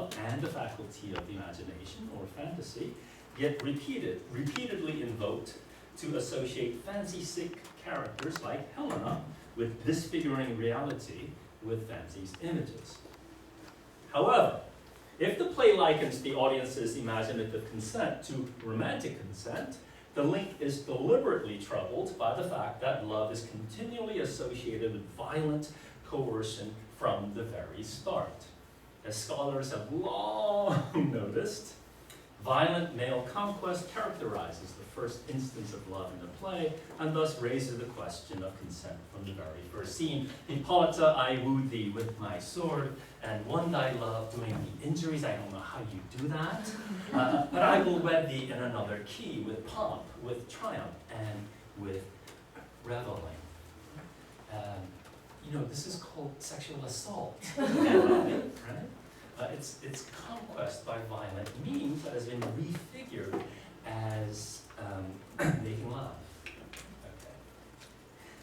love and the faculty of the imagination or fantasy get repeatedly invoked to associate fancy-sick characters like Helena with disfiguring reality with fancy's images. However, if the play likens the audience's imaginative consent to romantic consent, the link is deliberately troubled by the fact that love is continually associated with violent coercion from the very start. As scholars have long noticed, violent male conquest characterizes the first instance of love in the play, and thus raises the question of consent from the very first scene. Hippolyta, I wooed thee with my sword, and won thy love doing thee injuries. I don't know how you do that, but I will wed thee in another key, with pomp, with triumph, and with reveling. This is called sexual assault, right? It's conquest by violent means that has been refigured as making love. Okay.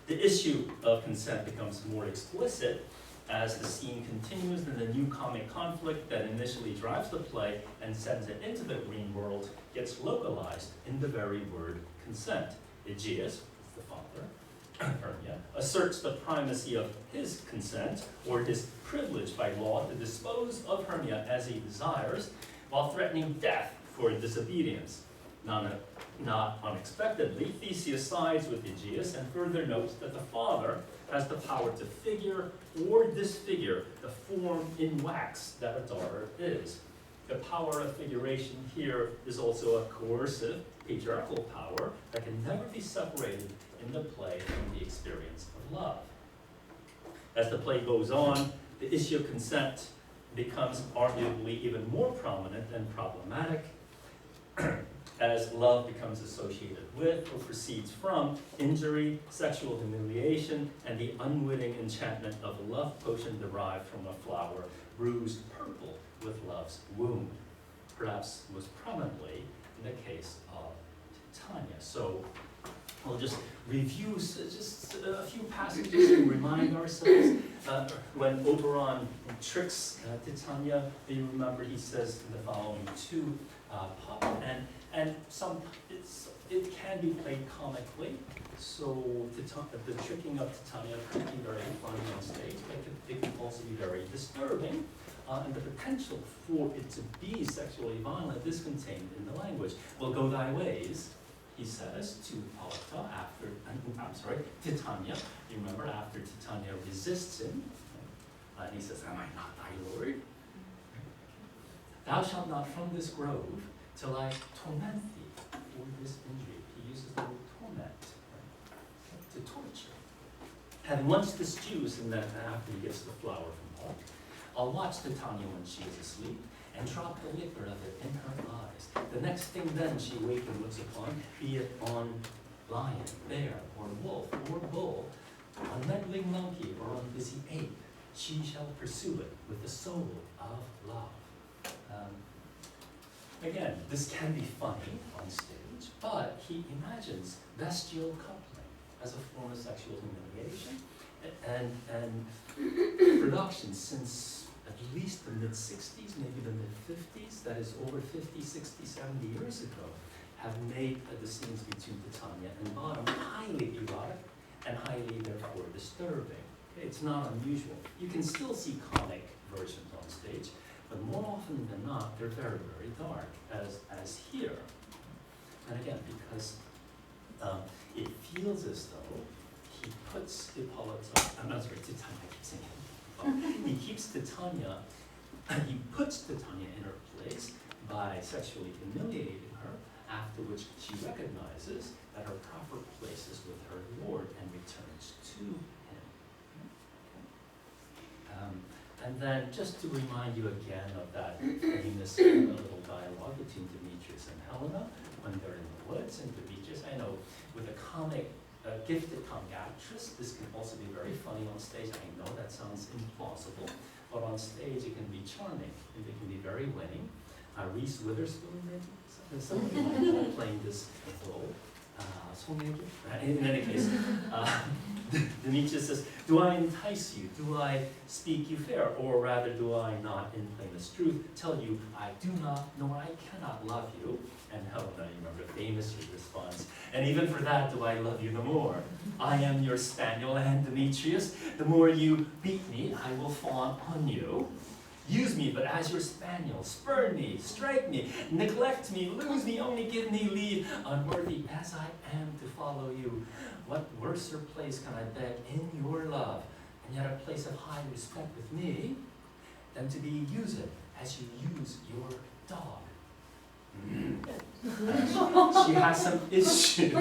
The issue of consent becomes more explicit as the scene continues, and the new comic conflict that initially drives the play and sends it into the green world gets localized in the very word consent. Aegeus, the father, Hermia, asserts the primacy of his consent, or his privilege by law to dispose of Hermia as he desires, while threatening death for disobedience. Not unexpectedly, Theseus sides with Aegeus and further notes that the father has the power to figure or disfigure the form in wax that a daughter is. The power of figuration here is also a coercive, patriarchal power that can never be separated in the play from the experience of love. As the play goes on, the issue of consent becomes arguably even more prominent and problematic as love becomes associated with or proceeds from injury, sexual humiliation, and the unwitting enchantment of a love potion derived from a flower bruised purple with love's wound, perhaps most prominently in the case of Titania. So we'll just review just a few passages and remind ourselves. When Oberon tricks Titania, you remember he says in the following two, and it can be played comically. So the tricking of Titania could be very funny on stage, but it can also be very disturbing. And the potential for it to be sexually violent is contained in the language. Well, go thy ways, he says to Titania. You remember, after Titania resists him, and he says, am I not thy lord? Thou shalt not from this grove till I torment thee for this injury. He uses the word torment, to torture. Having lunched the stews, and then after he gets the flour from Hawk, I'll watch Titania when she is asleep, and drop the liquor of it in her eyes. The next thing then she waking looks upon, be it on lion, bear, or wolf, or bull, on meddling monkey, or on busy ape, she shall pursue it with the soul of love. Again, this can be funny on stage, but he imagines bestial coupling as a form of sexual humiliation, and production since at least the mid-60s, maybe the mid-50s, that is over 50, 60, 70 years ago, have made the scenes between Titania and Bottom highly erotic and highly, therefore, disturbing. Okay, it's not unusual. You can still see comic versions on stage, but more often than not, they're very, very dark, as here. And again, because it feels as though he puts Titania, I keep saying he keeps Titania, he puts Titania in her place by sexually humiliating her, after which she recognizes that her proper place is with her lord and returns to him. And then, just to remind you again of that famous little dialogue between Demetrius and Helena when they're in the woods, and Demetrius, I know, with a gifted comic actress, this can also be very funny on stage. I know that sounds implausible, but on stage it can be charming, and it can be very winning. Reese Witherspoon, maybe? Somebody like that playing this role. 소매기? In any case, Nietzsche says, do I entice you? Do I speak you fair? Or rather, do I not, in plainest truth, tell you I do not, nor I cannot love you? And Helena, you remember, famously responds, and even for that do I love you the more. I am your spaniel, and Demetrius, the more you beat me, I will fawn on you. Use me, but as your spaniel, spurn me, strike me, neglect me, lose me, only give me leave, unworthy as I am to follow you. What worser place can I beg in your love, and yet a place of high respect with me, than to be used as you use your dog? She has some issues.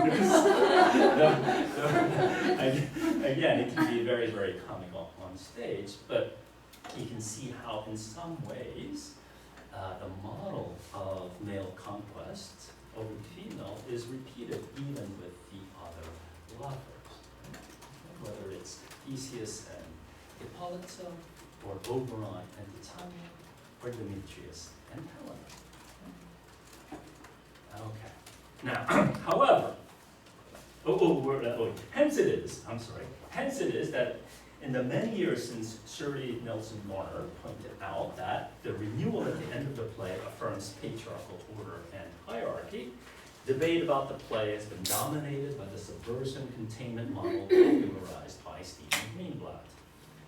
Again, it can be very, very comical on stage, but you can see how in some ways the model of male conquest over female is repeated even with the other lovers. Whether it's Theseus and Hippolyta, or Oberon and Titania, or Demetrius and Helena. Okay. Now, however, hence it is that in the many years since Shirley Nelson Warner pointed out that the renewal at the end of the play affirms patriarchal order and hierarchy, debate about the play has been dominated by the subversion containment model popularized by Stephen Greenblatt.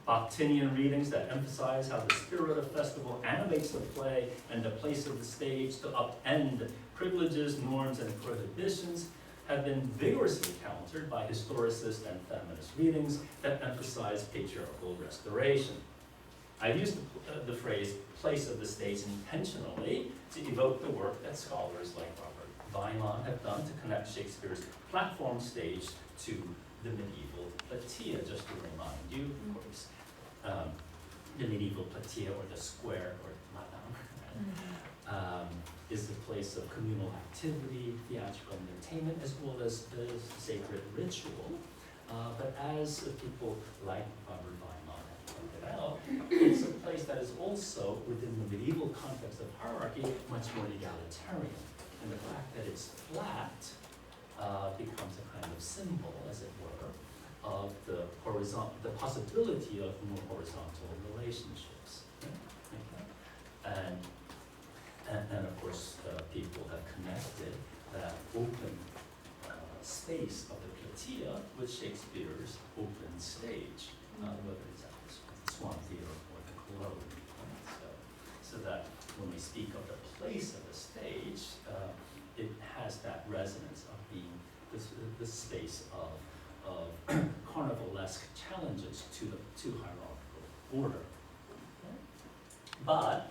Bakhtinian readings that emphasize how the spirit of festival animates the play and the place of the stage to upend privileges, norms, and prohibitions have been vigorously countered by historicist and feminist readings that emphasize patriarchal restoration. I used the phrase place of the stage intentionally to evoke the work that scholars like Robert Weinland have done to connect Shakespeare's platform stage to the medieval platea, just to remind you, of course. The medieval platea, or the square, or Madang, is the place of communal activity, theatrical entertainment, as well as the sacred ritual. But as people like Robert Weinland have pointed out, it's a place that is also, within the medieval context of hierarchy, much more egalitarian. And the fact that it's flat becomes a kind of symbol, as it were, of the possibility of more horizontal relationships. Okay? And of course, people have connected that open space of the platea with Shakespeare's open stage, whether it's at the Swan Theatre or the Globe. Right? So that when we speak of the place of the stage, it has that resonance of being the space of carnivalesque challenges to hierarchical order. Okay? But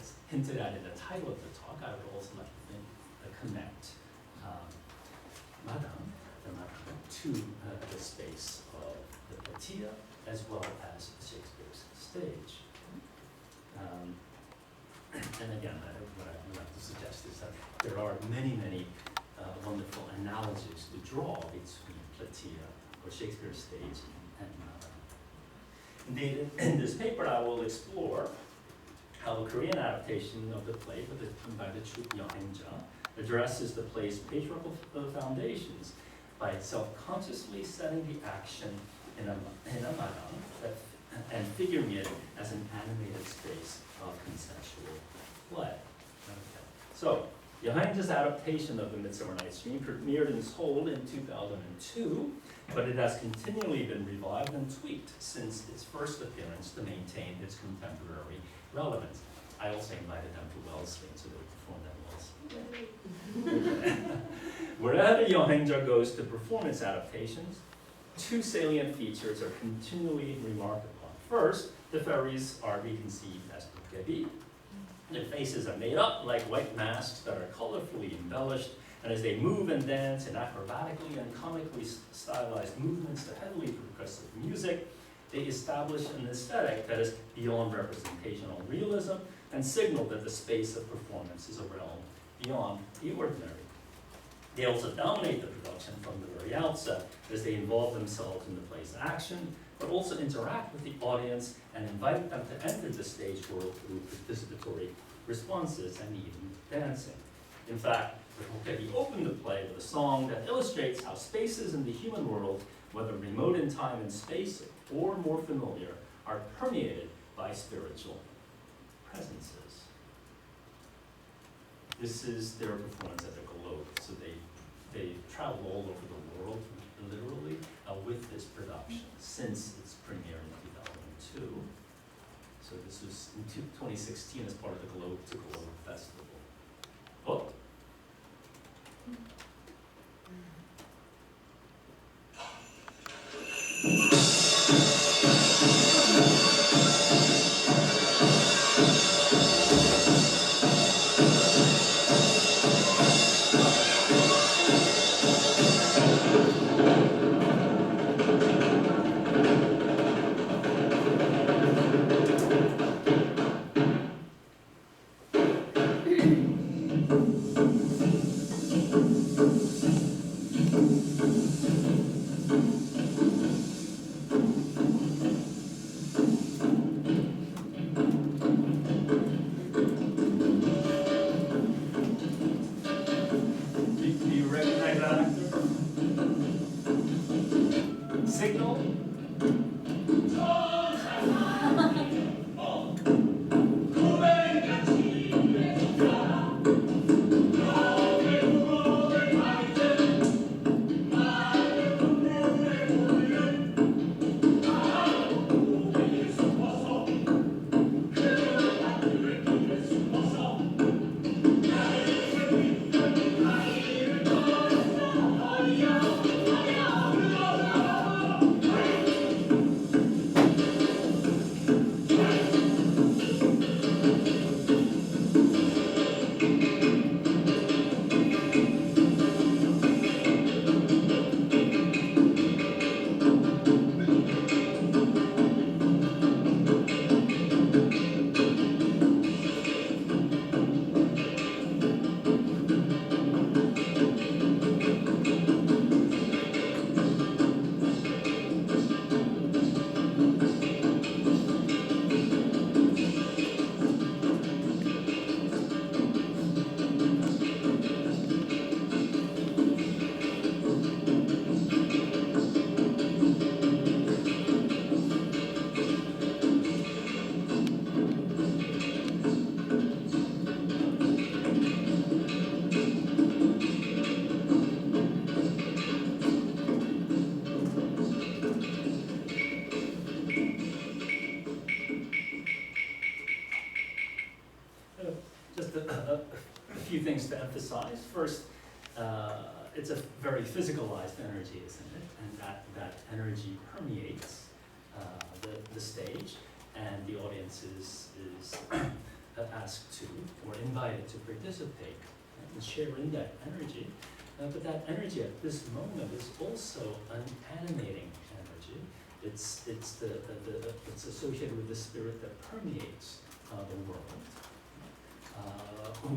as hinted at in the title of the talk, I would also like to connect Madang to the space of the platea as well as Shakespeare's stage. And again, what I would like to suggest is that there are many wonderful analogies to draw between platea or Shakespeare's stage and Madang. Indeed, in this paper, I will explore how the Korean adaptation of the play by the troupe Yohenja addresses the play's patriarchal foundations by self-consciously setting the action in a Madang and figuring it as an animated space of consensual play. Okay. So, Yohenja's adaptation of the Midsummer Night's Dream premiered in Seoul in 2002, but it has continually been revived and tweaked since its first appearance to maintain its contemporary relevance. I also invited them to Wellesley, so they performed at Wellesley. Wherever Yohenja goes to perform its adaptations, two salient features are continually remarked upon. First, the fairies are reconceived as dokebi. Their faces are made up like white masks that are colorfully embellished, and as they move and dance in acrobatically and comically stylized movements to heavily percussive music, they establish an aesthetic that is beyond representational realism and signal that the space of performance is a realm beyond the ordinary. They also dominate the production from the very outset as they involve themselves in the play's action, but also interact with the audience and invite them to enter the stage world through participatory responses and even dancing. In fact, the Hokkaido opened the play with a song that illustrates how spaces in the human world, whether remote in time and space or more familiar, are permeated by spiritual presences. This is their performance at the Globe. So they traveled all over the world, literally, with this production since its premiere in 2002. So this was in 2016 as part of the Globe to Globe Festival. Oh. Do you recognize that actor? Signal? Just a few things to emphasize. First, it's a very physicalized energy, isn't it? And that energy permeates the stage, and the audience is asked to, or invited to participate and share in that energy. But that energy at this moment is also an animating energy. It's associated with the spirit that permeates the world.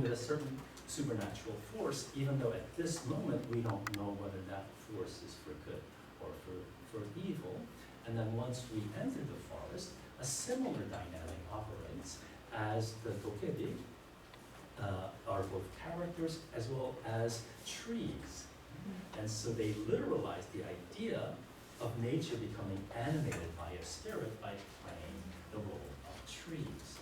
With a certain supernatural force, even though at this moment we don't know whether that force is for good or for evil. And then once we enter the forest, a similar dynamic operates as the tokebi are both characters as well as trees. And so they literalize the idea of nature becoming animated by a spirit by playing the role of trees.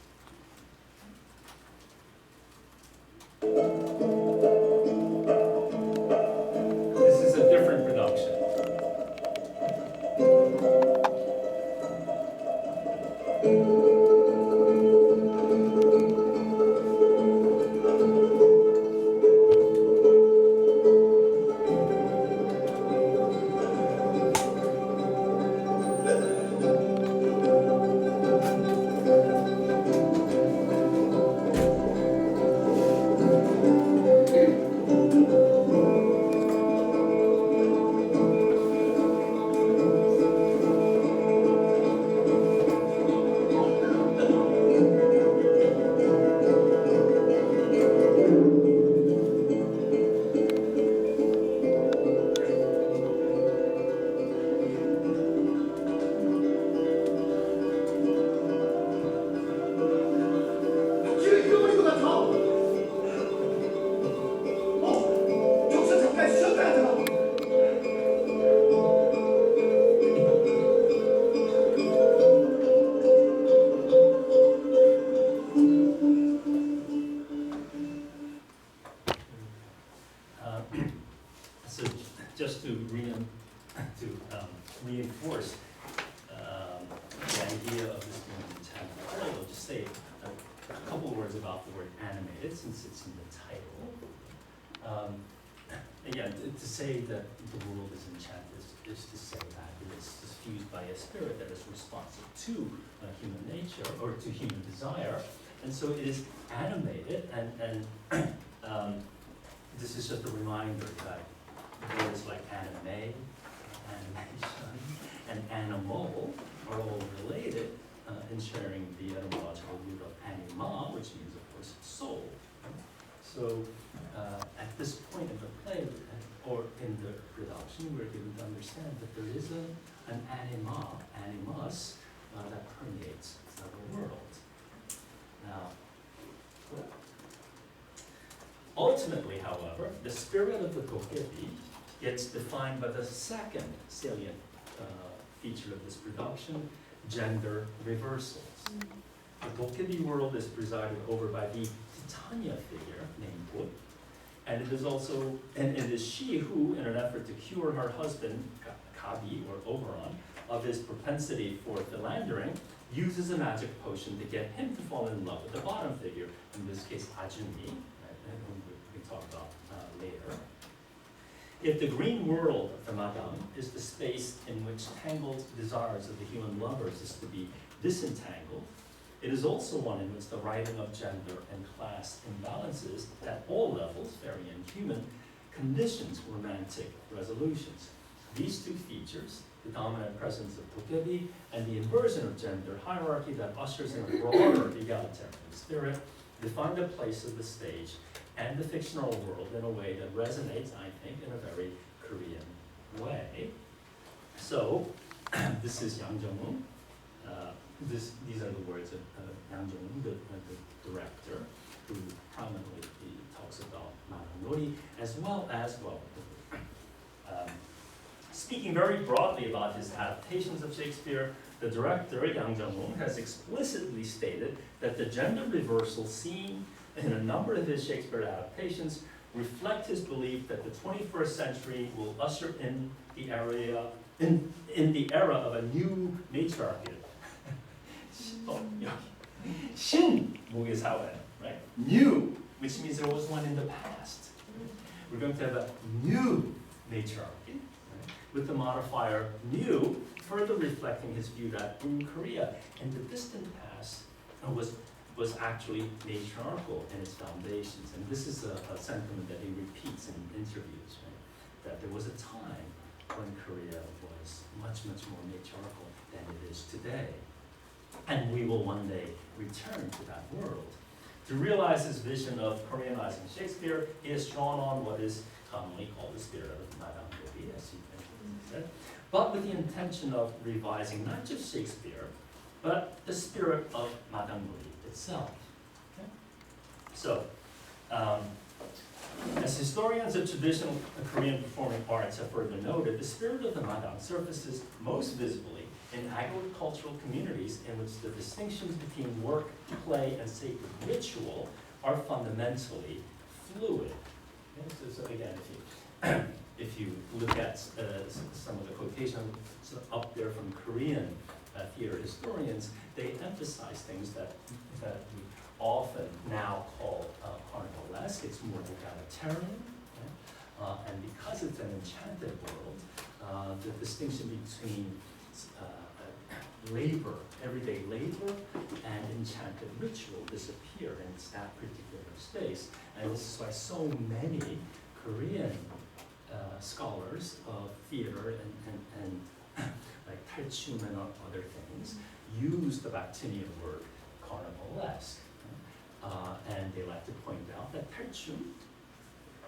This is a different production. off the word animated since it's in the title. Again, to say that the world is enchanted is to say that it is fused by a spirit that is responsive to human nature or to human desire. And so it is animated, and this is just a reminder that words like anime, animation, and animal are all related in sharing the etymological root of anima, which means, of course, soul. So at this point in the play, or in the production, we're given to understand that there is an animus, that permeates the world. Now, ultimately, however, the spirit of the dokebi gets defined by the second salient feature of this production, gender reversals. The dokebi world is presided over by the Titania figure named Wood, and it is also, and it is she who, in an effort to cure her husband, Kabi or Oberon, of his propensity for philandering, uses a magic potion to get him to fall in love with the bottom figure, in this case Ajumi, whom we can talk about later. If the green world of the Madang is the space in which tangled desires of the human lovers is to be disentangled, it is also one in which the writing of gender and class imbalances at all levels, very inhuman, conditions romantic resolutions. These two features, the dominant presence of dokebi and the inversion of gender hierarchy that ushers in a broader egalitarian spirit, define the place of the stage and the fictional world in a way that resonates, I think, in a very Korean way. So, this is Yang Jung-un. These are the words of Yang Jung-un, the director, who prominently talks about Madang Nori, as well as, speaking very broadly about his adaptations of Shakespeare, the director, Yang Jung-un, has explicitly stated that the gender reversal seen in a number of his Shakespeare adaptations reflect his belief that the 21st century will usher in the era of a new matriarchy. Shin 무게사회, right? New, which means there was one in the past. We're going to have a new matriarchy, right? With the modifier new, further reflecting his view that in Korea, in the distant past, was actually matriarchal in its foundations. And this is a sentiment that he repeats in interviews, right? That there was a time when Korea was much, much more matriarchal than it is today. And we will one day return to that world. To realize his vision of Koreanizing Shakespeare, he has drawn on what is commonly called the spirit of Madang, as he said, but with the intention of revising not just Shakespeare, but the spirit of Madang itself. Okay? So, as historians of traditional Korean performing arts have further noted, the spirit of the Madang surfaces most visibly in agricultural communities in which the distinctions between work, play, and sacred ritual are fundamentally fluid. Okay? So again, if you look at some of the quotations up there from Korean theater historians, they emphasize things that we often now call carnivalesque. It's more egalitarian, okay? And because it's an enchanted world, the distinction between labor, everyday labor, and enchanted ritual disappear in that particular space. And this is why so many Korean scholars of theater and like Taechum and other things use the Bactinian word carnivalesque. And they like to point out that Taechum,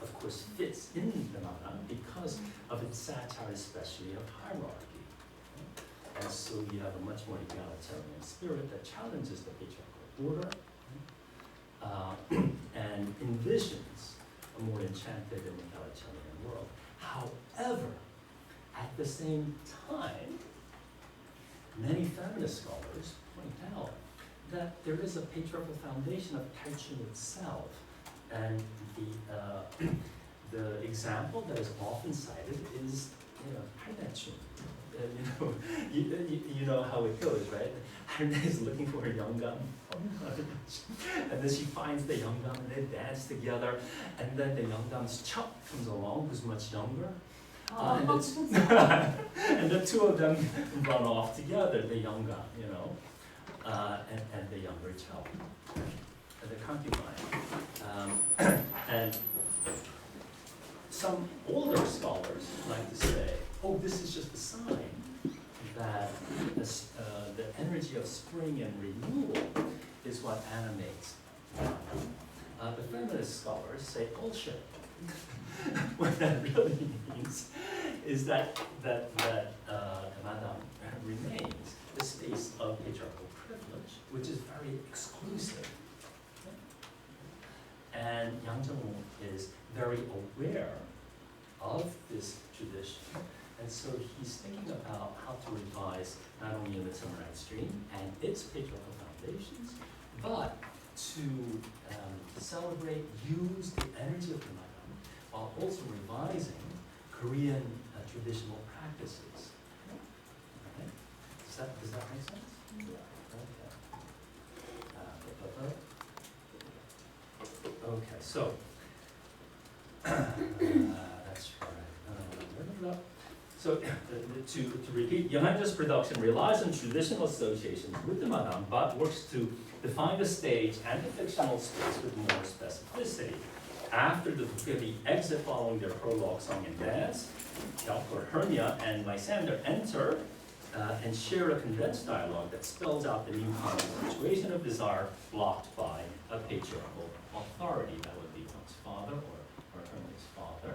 of course, fits in the Madang because of its satire, especially of hierarchy. And so you have a much more egalitarian spirit that challenges the patriarchal order and envisions a more enchanted and egalitarian world. However, at the same time, many feminist scholars point out that there is a patriarchal foundation of Taechum itself. And the example that is often cited is Taechum, you know how it goes, right? Harune's looking for her 영감, and then she finds the 영감, and they dance together, and then the 영감's Chuck comes along, who's much younger, and the two of them run off together, the 영감, and the younger Chuck, the concubine, and some older scholars like to say, oh, this is just a sign that the energy of spring and renewal is what animates. The feminist scholars say bullshit. What that really means is that Madang remains the space of patriarchal privilege, which is very exclusive. And Yang Zhengwu is very aware of this tradition. And so he's thinking about how to revise not only the Midsummer Night's Dream and its patriarchal foundations, but to celebrate, use the energy of the Madang, while also revising Korean traditional practices. Okay. Does that make sense? Yeah. Okay, so that's right. So to repeat, Yohanja's production relies on traditional associations with the Madang, but works to define the stage and the fictional space with more specificity. After the Dokkaebi exit following their prologue song and dance, Hyuk, Hermia, and Lysander enter and share a condensed dialogue that spells out the new kind of situation of desire blocked by a patriarchal authority. That would be Hyuk's father or Hermia's father.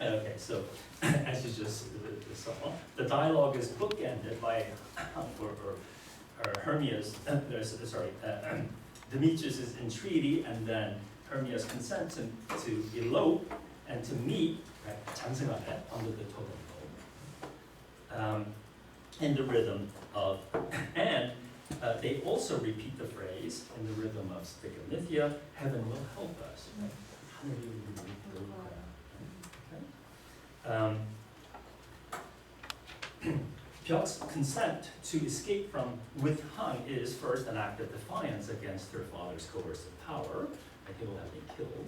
Okay, so as you just saw, the dialogue is bookended by Hermia's, Demetrius' entreaty, and then Hermia's consent to elope and to meet 장승아래 under the totem pole, in the rhythm of, and they also repeat the phrase in the rhythm of Stigamithia, heaven will help us. Hyuk's consent to escape from with Han is first an act of defiance against her father's coercive power, and he will have been killed,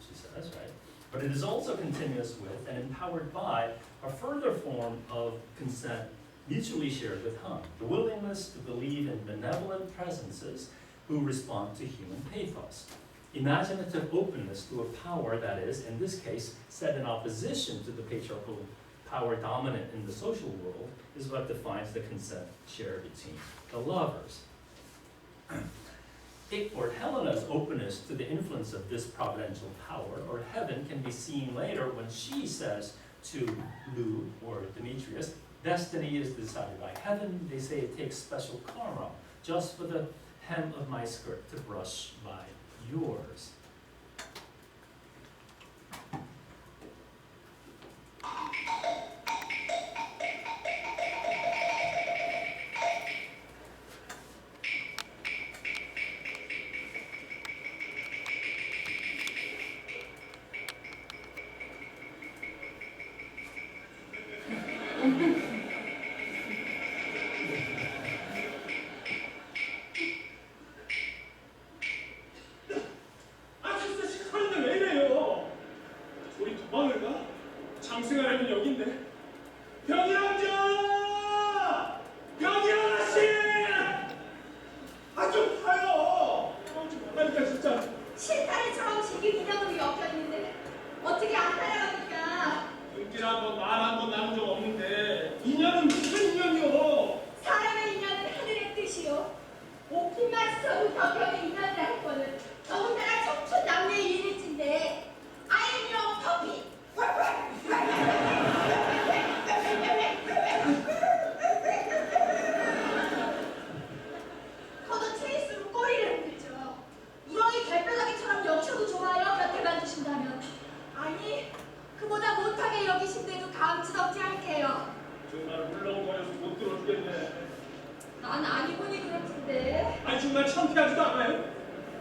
she says, right? But it is also continuous with and empowered by a further form of consent mutually shared with Han, the willingness to believe in benevolent presences who respond to human pathos. Imaginative openness to a power that is, in this case, set in opposition to the patriarchal power dominant in the social world is what defines the consent shared between the lovers. Or Helena's openness to the influence of this providential power, or heaven, can be seen later when she says to Lu, or Demetrius, destiny is decided by heaven. They say it takes special karma, just for the hem of my skirt to brush by yours. 창피하지도 않아요?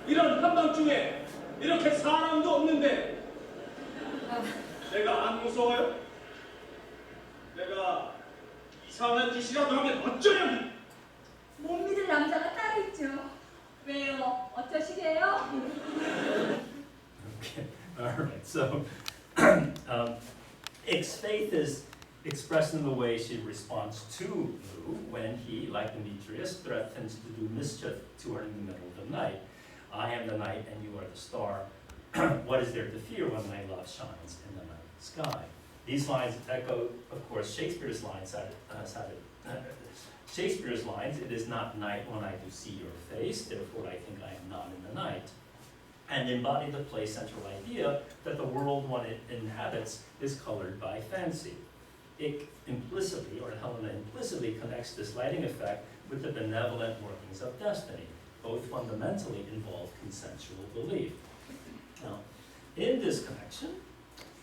이런 한밤중에 이렇게 사람도 없는데 내가 안 무서워요? 내가 이상한 짓이라도 하면 어쩌려니? 못 믿을 남자가 따로 있죠. 왜요? 어쩌시게요? Okay, all right. So, Ick's faith is expressed in the way she responds to Lou when he, like Demetrius, threatens to do mischief to her in the middle of the night. I am the night and you are the star. What is there to fear when my love shines in the night sky? These lines echo, of course, Shakespeare's lines. Shakespeare's lines, it is not night when I do see your face, therefore I think I am not in the night, and embody the play's central idea that the world one it inhabits is colored by fancy. Ick implicitly, or Helena implicitly, connects this lighting effect with the benevolent workings of destiny. Both fundamentally involve consensual belief. Now, in this connection,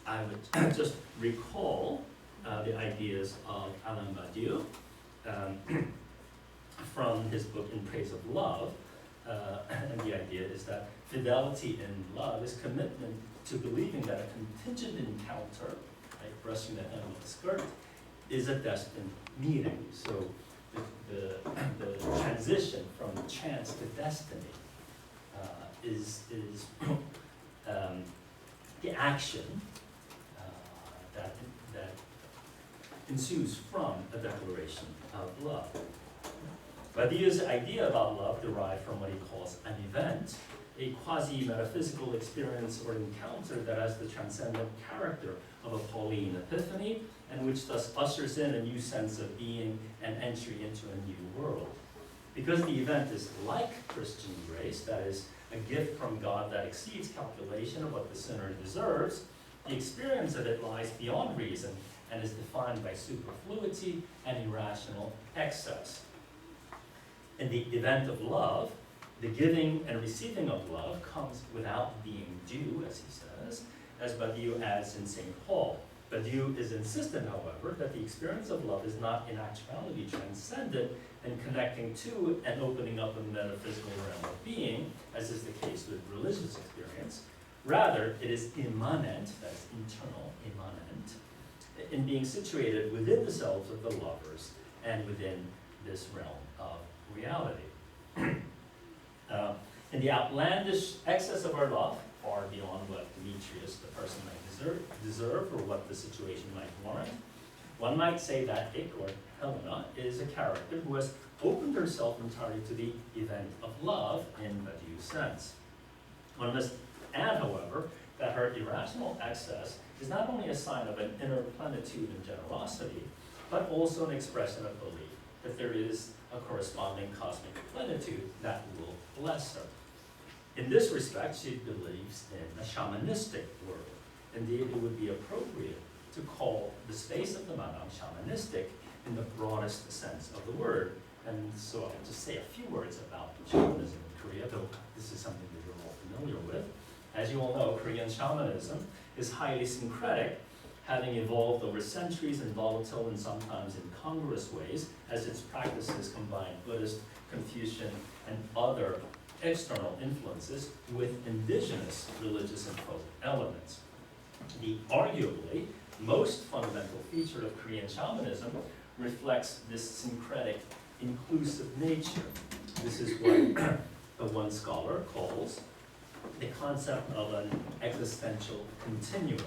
I would just recall the ideas of Alain Badiou from his book In Praise of Love. And the idea is that fidelity in love is commitment to believing that a contingent encounter, like brushing the hem of the skirt, is a destined meeting. So the transition from chance to destiny is the action that ensues from a declaration of love. Badiou's idea about love derived from what he calls an event, a quasi-metaphysical experience or encounter that has the transcendent character of a Pauline epiphany, and which thus ushers in a new sense of being and entry into a new world. Because the event is like Christian grace, that is, a gift from God that exceeds calculation of what the sinner deserves, the experience of it lies beyond reason and is defined by superfluity and irrational excess. In the event of love, the giving and receiving of love comes without being due, as he says, as Badiou adds in St. Paul. Badiou is insistent, however, that the experience of love is not in actuality transcendent and connecting to and opening up a metaphysical realm of being, as is the case with religious experience. Rather, it is immanent, that is internal, immanent, in being situated within the selves of the lovers and within this realm of reality. In the outlandish excess of our love, far beyond what Demetrius, the person, might deserve or what the situation might warrant, one might say that Ick, or Helena, is a character who has opened herself entirely to the event of love in Badiou's sense. One must add, however, that her irrational excess is not only a sign of an inner plenitude and generosity, but also an expression of belief that there is a corresponding cosmic plenitude that will bless her. In this respect, she believes in a shamanistic world. Indeed, it would be appropriate to call the space of the Madang shamanistic in the broadest sense of the word. And so I'll just say a few words about shamanism in Korea, though this is something that you're all familiar with. As you all know, Korean shamanism is highly syncretic, having evolved over centuries in volatile and sometimes incongruous ways, as its practices combine Buddhist, Confucian, and other external influences with indigenous religious and folk elements. The arguably most fundamental feature of Korean shamanism reflects this syncretic, inclusive nature. This is what one scholar calls the concept of an existential continuum.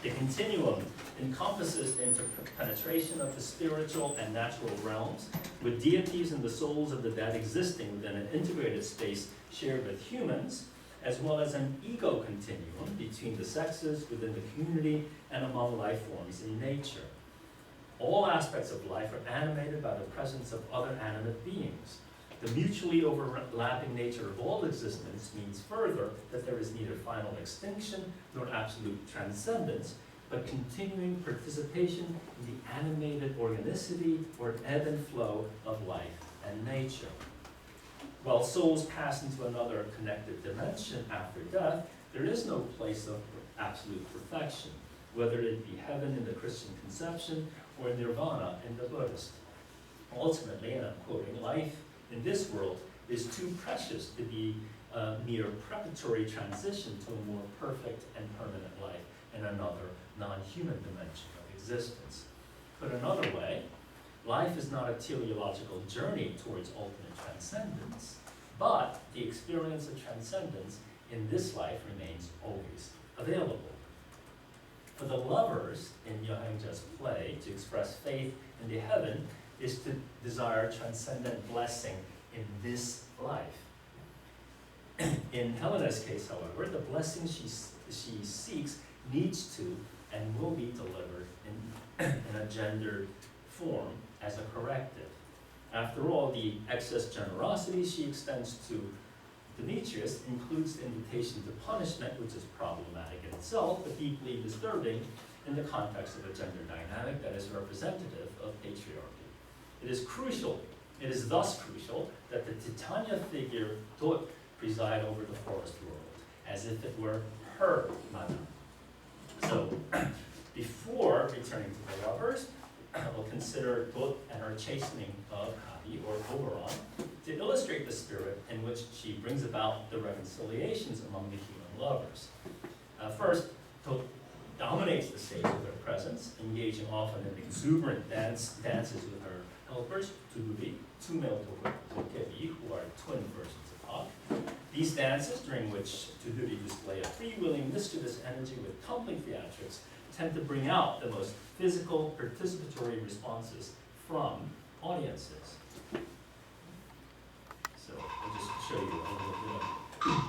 The continuum encompasses the interpenetration of the spiritual and natural realms, with deities and the souls of the dead existing within an integrated space shared with humans, as well as an ego continuum between the sexes within the community and among life forms in nature. All aspects of life are animated by the presence of other animate beings. The mutually overlapping nature of all existence means further that there is neither final extinction nor absolute transcendence, but continuing participation in the animated organicity or ebb and flow of life and nature. While souls pass into another connected dimension after death, there is no place of absolute perfection, whether it be heaven in the Christian conception or nirvana in the Buddhist. Ultimately, and I'm quoting, life in this world is too precious to be a mere preparatory transition to a more perfect and permanent life in another non-human dimension of existence. Put another way, life is not a teleological journey towards ultimate transcendence, but the experience of transcendence in this life remains always available. For the lovers in Yöhangja's play, to express faith in the heaven is to desire transcendent blessing in this life. In Helena's case, however, the blessing she seeks needs to and will be delivered in a gendered form as a corrective. After all, the excess generosity she extends to Demetrius includes the invitation to punishment, which is problematic in itself, but deeply disturbing in the context of a gender dynamic that is representative of patriarchy. It is thus crucial that the Titania figure Dot preside over the forest world, as if it were her Madang. So, before returning to the lovers, we'll consider Dot and her chastening of Kabi, or Oberon, to illustrate the spirit in which she brings about the reconciliations among the human lovers. First, Dot dominates the stage with her presence, engaging often in exuberant dances with her helpers, Tuduri, two male Tokebi, who are twin versions of Hak. These dances, during which Tuduri display a freewheeling, mischievous energy with tumbling theatrics, tend to bring out the most physical, participatory responses from audiences. So I'll just show you a little bit of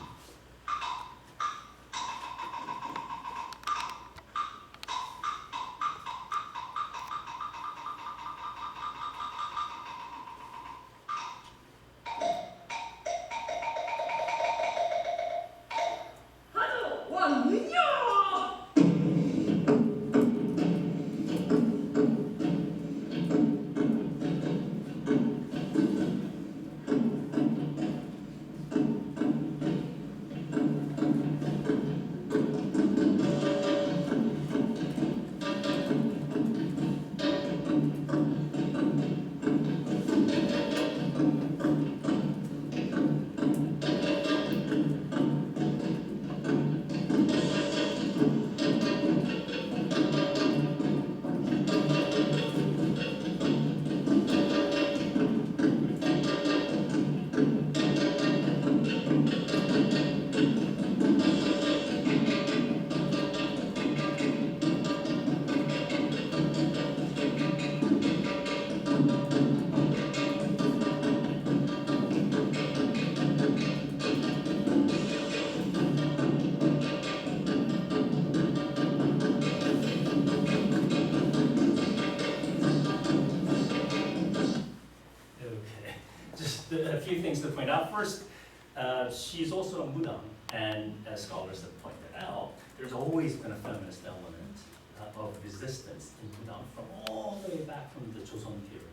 a few things to point out. First, she's also a Mudang, and as scholars have pointed out, there's always been a feminist element of resistance in Mudang from all the way back from the Joseon period.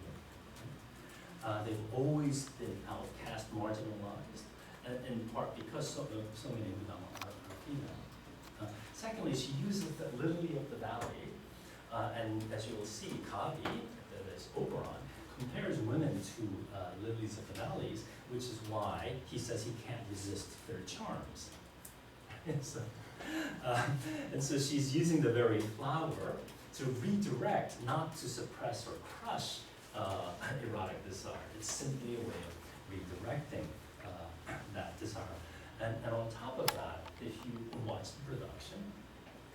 They've always been outcast, marginalized, and in part because so many Mudang are female. Secondly, she uses the lily of the valley, and as you will see, Kabi, that is Oberon, compares women to lilies of the valleys, which is why he says he can't resist their charms. And so she's using the very flower to redirect, not to suppress or crush erotic desire. It's simply a way of redirecting that desire. And on top of that, if you watch the production,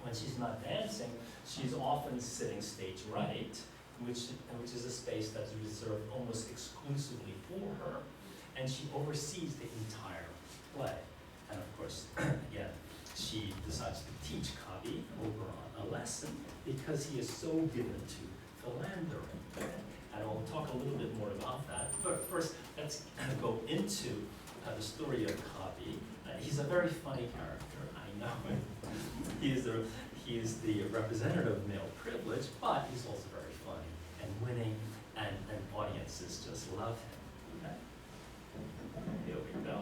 when she's not dancing, she's often sitting stage right, which is a space that's reserved almost exclusively for her, and she oversees the entire play. And of course, again, she decides to teach Kabi, Oberon, a lesson because he is so given to philandering. And I'll talk a little bit more about that. But first, let's go into the story of Kabi. He's a very funny character, I know. He is the representative of male privilege, but he's also very funny and winning, and audiences just love him. Okay? Here we go.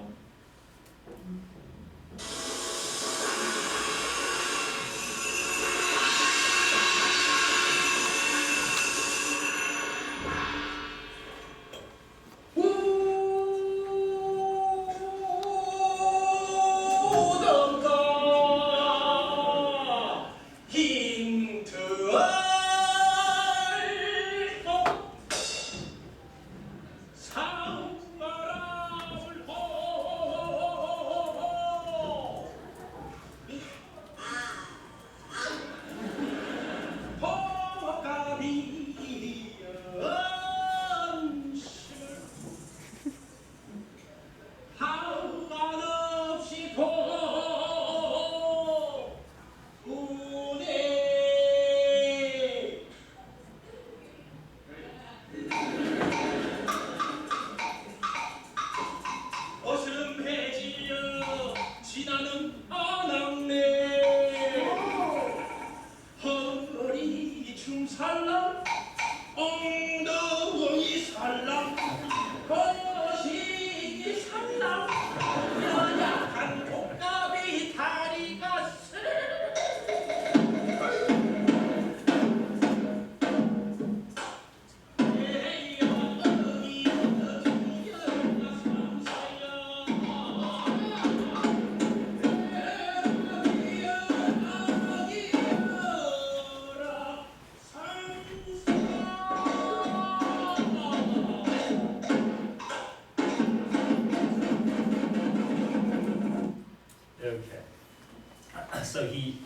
So he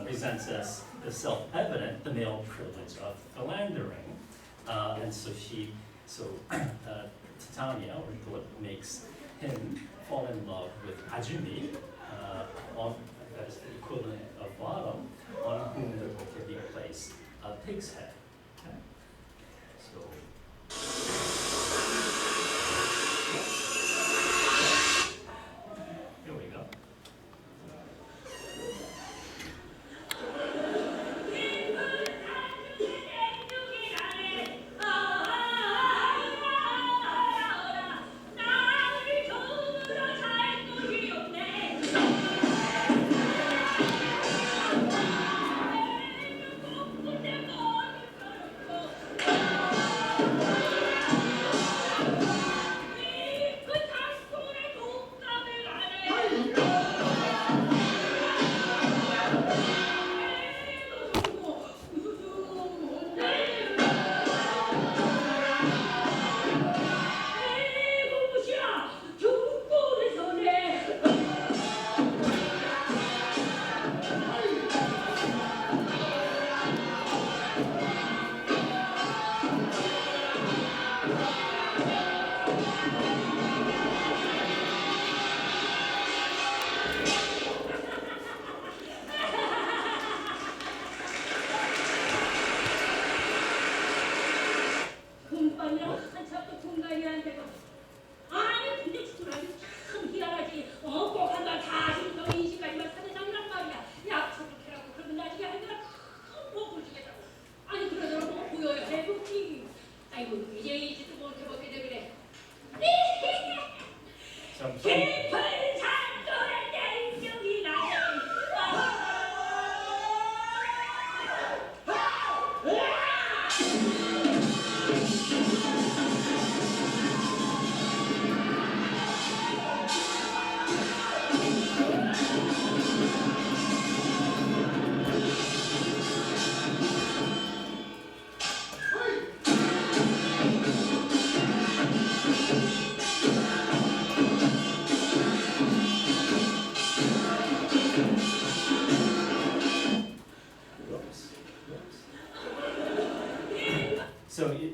presents as the self-evident, the male privilege of philandering, and so Titania, or what makes him fall in love with Ajumi, that is the equivalent of bottom, on whom the can be placed a pig's head. Okay? So. Here we go.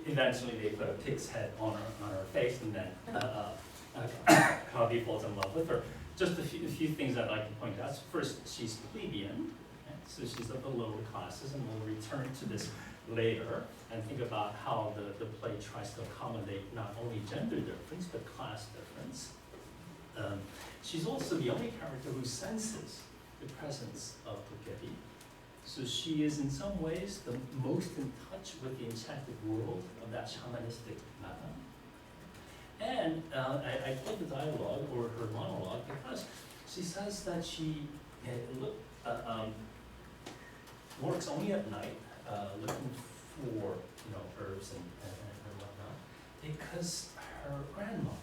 Eventually they put a pig's head on her face, and then Kabi falls in love with her. Just a few things I'd like to point out. First, she's plebeian, okay? So she's of the lower classes, and we'll return to this later and think about how the play tries to accommodate not only gender difference, but class difference. She's also the only character who senses the presence of Tokebi. So she is in some ways the most in touch with the enchanted world of that shamanistic Madang. And I played the dialogue, or her monologue, because she says that she works only at night, looking for herbs and whatnot, because her grandmother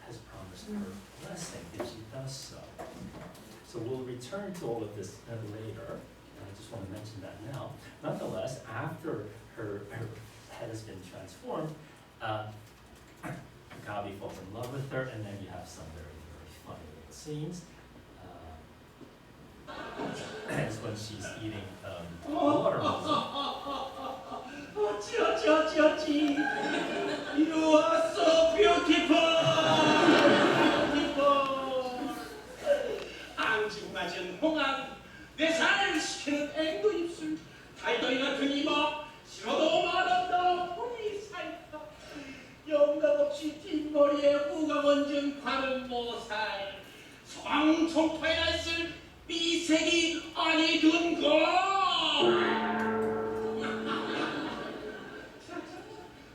has promised her blessing if she does so. So we'll return to all of this later. I just want to mention that now. Nonetheless, after her head has been transformed, Gabi falls in love with her, and then you have some very, very funny little scenes. It's when she's eating watermelon. You are so beautiful! 앙증맞은 홍합, 내 살을 시키는 앵두 입술, 달덩이 같은 이마, 싫어도 말한다 혼이 살다. 영감 없이 뒷머리에 후가 얹은 과른 모살, 성청토에 날쓸 미색이 아니든 거.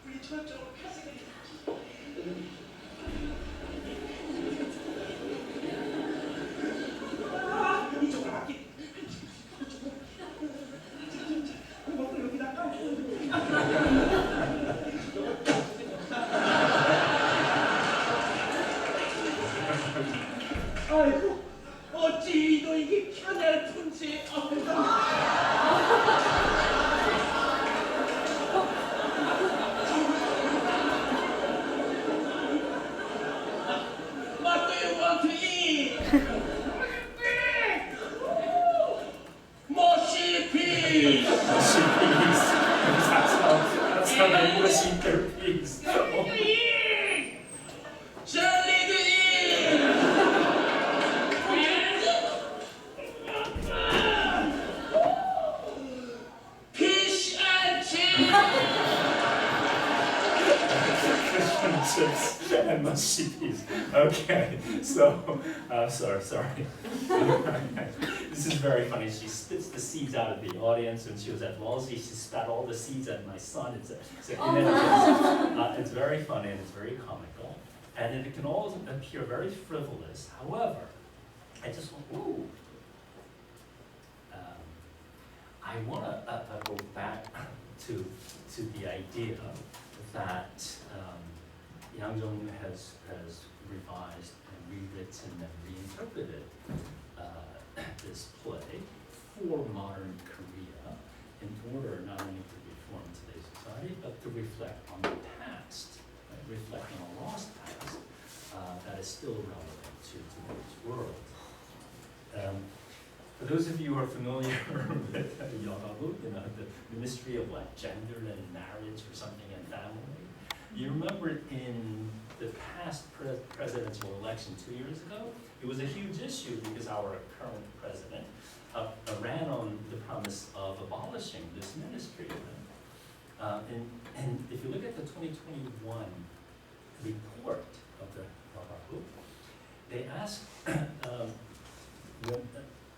우리 저쪽으로 가서 이쪽으로 갈게. 이것도 여기다가. 아이고, 어찌 너 이게 편할 뿐지. chips and mushy peas. Okay, so, sorry. This is very funny. She spits the seeds out of the audience. When she was at Wellesley, she spat all the seeds at my son. It's very funny and it's very comical. And it can all appear very frivolous. However, I just want, I want to go back to the idea that Yang Jong has revised and rewritten and reinterpreted this play for modern Korea in order not only to reform today's society, but to reflect on the past, right? Reflect on a lost past that is still relevant to today's world. For those of you who are familiar with Yogabu, the Ministry of what, Gender and Marriage or something and Family, you remember in the past presidential election 2 years ago, it was a huge issue because our current president ran on the promise of abolishing this ministry. And if you look at the 2021 report of the Yogabu, they asked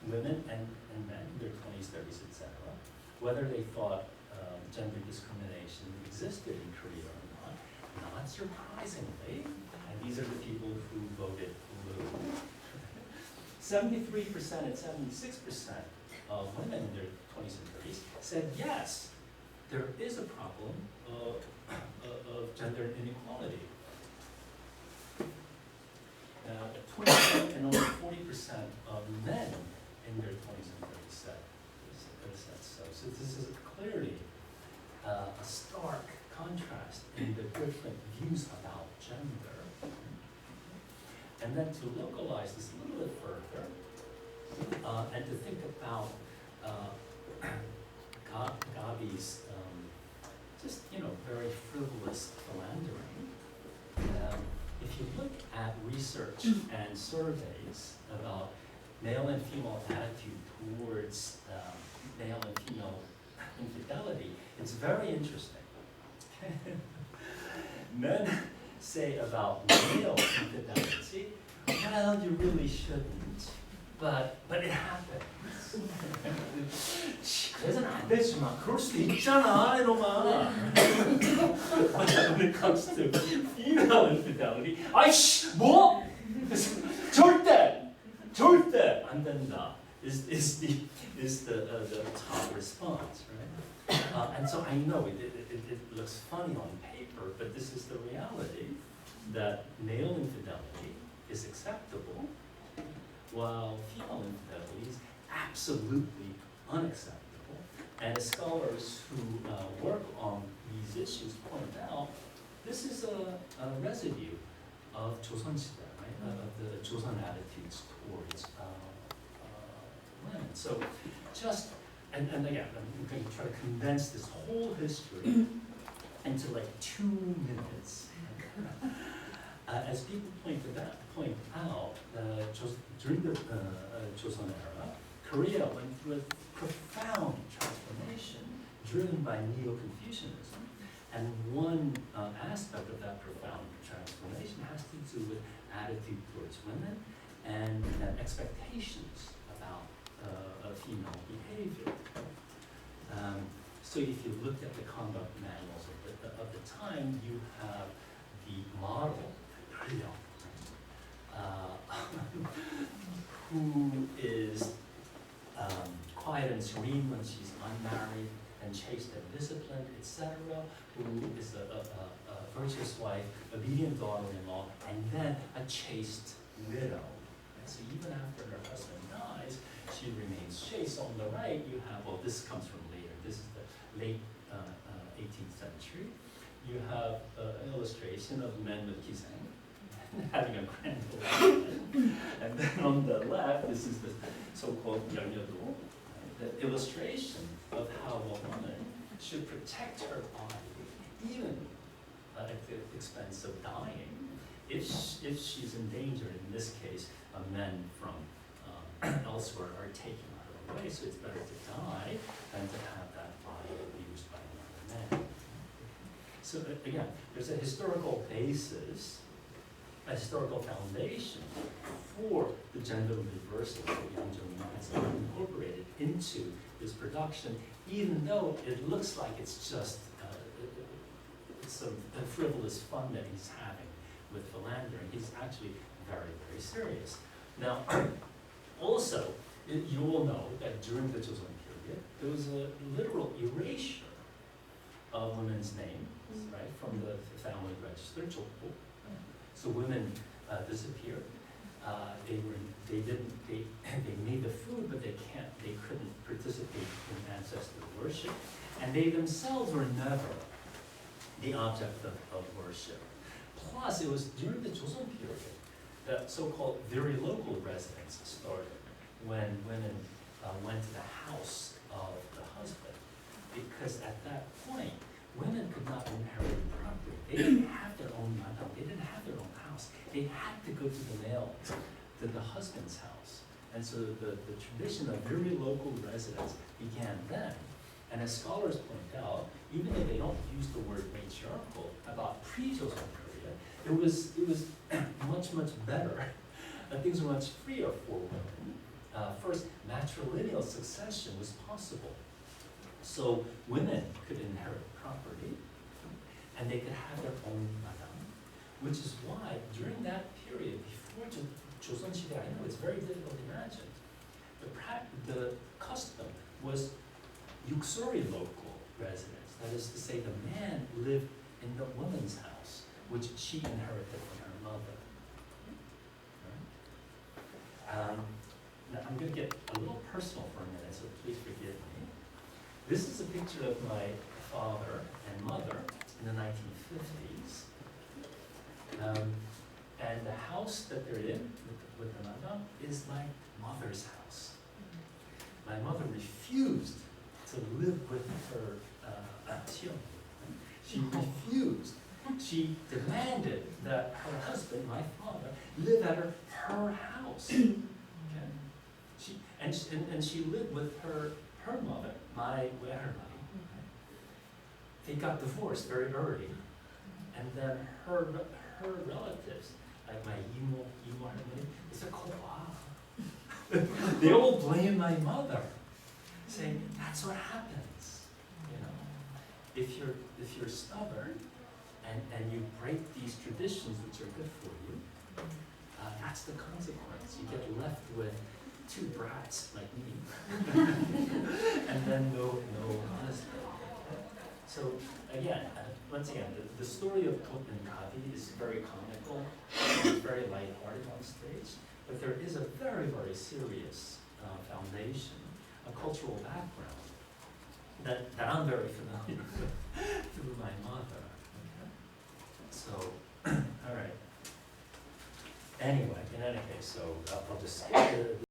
women and men in their 20s, 30s, etc., whether they thought gender discrimination existed in Korea or not. Not surprisingly, and these are the people who voted blue, 73% and 76% of women in their 20s and 30s said yes, there is a problem of gender inequality. 20% and only 40% of men in their 20s and 30s said so. So this is clearly a stark contrast in the different views about gender. And then to localize this a little bit further, and to think about Gabi's just very frivolous philandering. If you look at research and surveys about male and female attitude towards male and female infidelity, it's very interesting. Men say about male infidelity, well, you really shouldn't, but it happens. 그래서는 안 되지만 그럴 수도 있잖아, 이놈아. But when it comes to female infidelity, 아이씨, 뭐? 절대 안 된다. Is the top response, right? And so I know it looks funny on paper, but this is the reality that male infidelity is acceptable, while female infidelity is absolutely unacceptable. And the scholars who work on these issues point out this is a residue of Joseon 시대, right? Of the Joseon attitudes towards women. So and again, I'm going to try to condense this whole history into like 2 minutes. As people point out, during the Joseon era, Korea went through a profound transformation driven by Neo-Confucianism. And one aspect of that profound transformation has to do with attitude towards women and expectations about female behavior. So if you look at the conduct manuals of the time, you have the model, who is quiet and serene when she's unmarried and chaste and disciplined, etc., who is a virtuous wife, obedient daughter-in-law, and then a chaste widow. And so even after her husband dies, she remains chaste. On the right, you have, well, this comes from later. This is the late 18th century. You have an illustration of men with kisang, having a grand old woman. And then on the left, this is the so-called yeonyedo, the illustration of how a woman should protect her body, even at the expense of dying, if she's in danger. In this case, men from elsewhere are taking her away, so it's better to die than to have that body abused by another man. So again, there's a historical basis, a historical foundation for the gender reversal that Yang Jung has incorporated into his production, even though it looks like it's just some frivolous fun that he's having with philandering. He's actually very, very serious. Now, also, you all know that during the Joseon period, there was a literal erasure of women's names, right, from the family register, jokbo. So women disappeared. They made the food, but they couldn't participate in ancestor worship, and they themselves were never the object of worship. Plus, it was during the Joseon period that so-called very local residence started, when women went to the house of the husband, because at that point, women could not inherit property. They didn't have their own madang. They didn't have their own house. They had to go to the male, to the husband's house. And so the tradition of very local residence began then. And as scholars point out, even if they don't use the word matriarchal about pre-Joseon period, it was much, much better. Things were much freer for women. First, matrilineal succession was possible. So women could inherit property, and they could have their own madam, which is why during that period, before Joseon Sidae, I know it's very difficult to imagine, the custom was yuksori local residence. That is to say, the man lived in the woman's house, which she inherited from her mother. Right? Now I'm going to get a little personal for a minute, so please forgive me. This is a picture of my father and mother in the 1950s. And the house that they're in with the madam is my mother's house. My mother refused to live with her child. She refused. She demanded that her husband, my father, live at her house. Okay? And she lived with her mother, my weharmani. They got divorced very early, and then her relatives, like my imo harmony, they said, they all blame my mother, saying that's what happens. You know, if you're stubborn and you break these traditions which are good for you, that's the consequence. You get left with two brats like me, and then no husband. So again, once again, the story of Tot and Kabi is very comical, it's very lighthearted on stage, but there is a very, very serious foundation, a cultural background that I'm very familiar with through my mother. Okay? So, all right. Anyway, in any case, so I'll just skip the